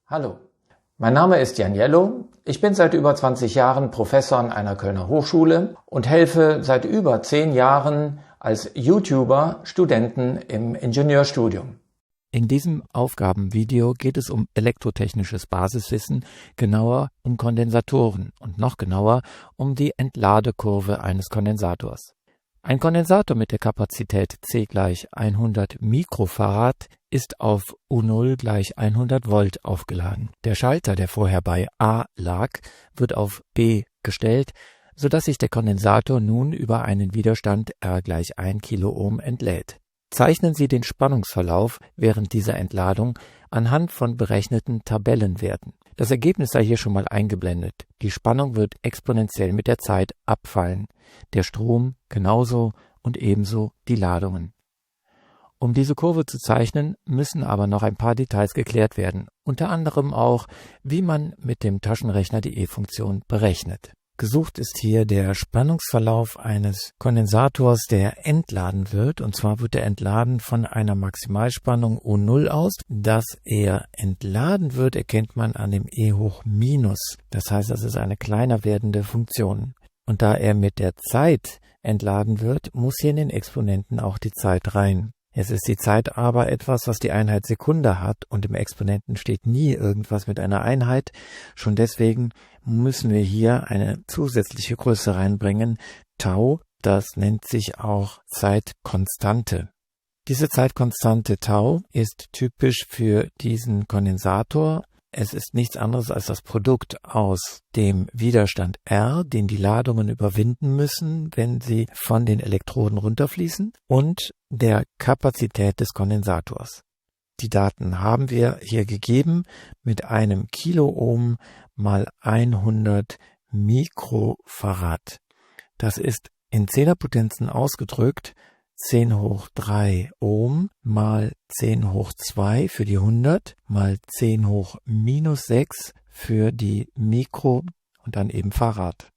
Hallo, mein Name ist Jan Jello. Ich bin seit über 20 Jahren Professor an einer Kölner Hochschule und helfe seit über 10 Jahren als YouTuber Studenten im Ingenieurstudium. In diesem Aufgabenvideo geht es um elektrotechnisches Basiswissen, genauer um Kondensatoren und noch genauer um die Entladekurve eines Kondensators. Ein Kondensator mit der Kapazität C gleich 100 Mikrofarad ist auf U0 gleich 100 Volt aufgeladen. Der Schalter, der vorher bei A lag, wird auf B gestellt, sodass sich der Kondensator nun über einen Widerstand R gleich 1 Kiloohm entlädt. Zeichnen Sie den Spannungsverlauf während dieser Entladung anhand von berechneten Tabellenwerten. Das Ergebnis sei hier schon mal eingeblendet. Die Spannung wird exponentiell mit der Zeit abfallen, der Strom genauso und ebenso die Ladungen. Um diese Kurve zu zeichnen, müssen aber noch ein paar Details geklärt werden, unter anderem auch, wie man mit dem Taschenrechner die E-Funktion berechnet. Gesucht ist hier der Spannungsverlauf eines Kondensators, der entladen wird, und zwar wird er entladen von einer Maximalspannung U0 aus. Dass er entladen wird, erkennt man an dem E hoch minus. Das heißt, das ist eine kleiner werdende Funktion. Und da er mit der Zeit entladen wird, muss hier in den Exponenten auch die Zeit rein. Jetzt ist die Zeit aber etwas, was die Einheit Sekunde hat, und im Exponenten steht nie irgendwas mit einer Einheit. Schon deswegen müssen wir hier eine zusätzliche Größe reinbringen, Tau, das nennt sich auch Zeitkonstante. Diese Zeitkonstante Tau ist typisch für diesen Kondensator. Es ist nichts anderes als das Produkt aus dem Widerstand R, den die Ladungen überwinden müssen, wenn sie von den Elektroden runterfließen, und der Kapazität des Kondensators. Die Daten haben wir hier gegeben mit einem Kiloohm mal 100 Mikrofarad. Das ist in Zehnerpotenzen ausgedrückt 10 hoch 3 Ohm mal 10 hoch 2 für die 100 mal 10 hoch minus 6 für die Mikro und dann eben Farad.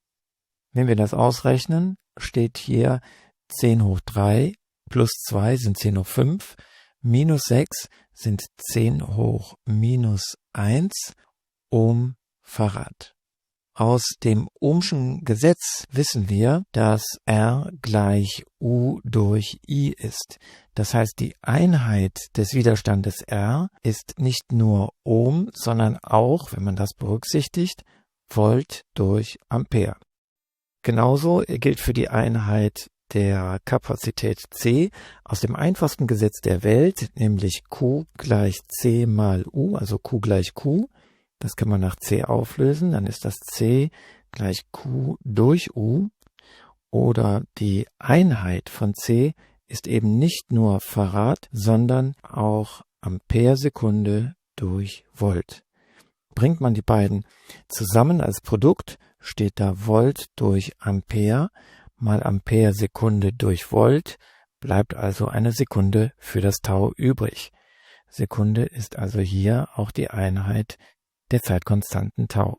Wenn wir das ausrechnen, steht hier 10 hoch 3 plus 2 sind 10 hoch 5, minus 6 sind 10 hoch minus 1 Ohm Farad. Aus dem Ohmschen Gesetz wissen wir, dass R gleich U durch I ist. Das heißt, die Einheit des Widerstandes R ist nicht nur Ohm, sondern auch, wenn man das berücksichtigt, Volt durch Ampere. Genauso gilt für die Einheit der Kapazität C aus dem einfachsten Gesetz der Welt, nämlich Q gleich C mal U, also Q gleich Q. Das kann man nach C auflösen, dann ist das C gleich Q durch U, oder die Einheit von C ist eben nicht nur Farad, sondern auch Amperesekunde durch Volt. Bringt man die beiden zusammen als Produkt, steht da Volt durch Ampere mal Amperesekunde durch Volt, bleibt also eine Sekunde für das Tau übrig. Sekunde ist also hier auch die Einheit der Zeitkonstanten Tau.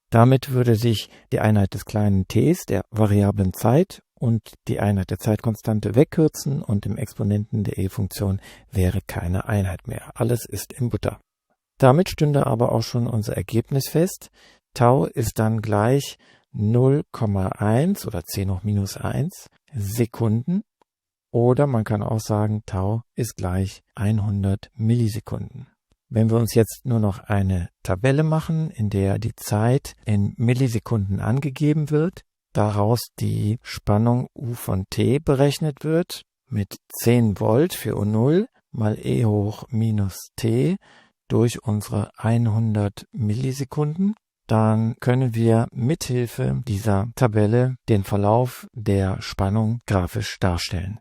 Damit würde sich die Einheit des kleinen t's, der variablen Zeit, und die Einheit der Zeitkonstante wegkürzen, und im Exponenten der E-Funktion wäre keine Einheit mehr. Alles ist in Butter. Damit stünde aber auch schon unser Ergebnis fest. Tau ist dann gleich 0,1 oder 10 hoch minus 1 Sekunden, oder man kann auch sagen, Tau ist gleich 100 Millisekunden. Wenn wir uns jetzt nur noch eine Tabelle machen, in der die Zeit in Millisekunden angegeben wird, daraus die Spannung U von T berechnet wird, mit 10 Volt für U0 mal E hoch minus T durch unsere 100 Millisekunden, dann können wir mithilfe dieser Tabelle den Verlauf der Spannung grafisch darstellen.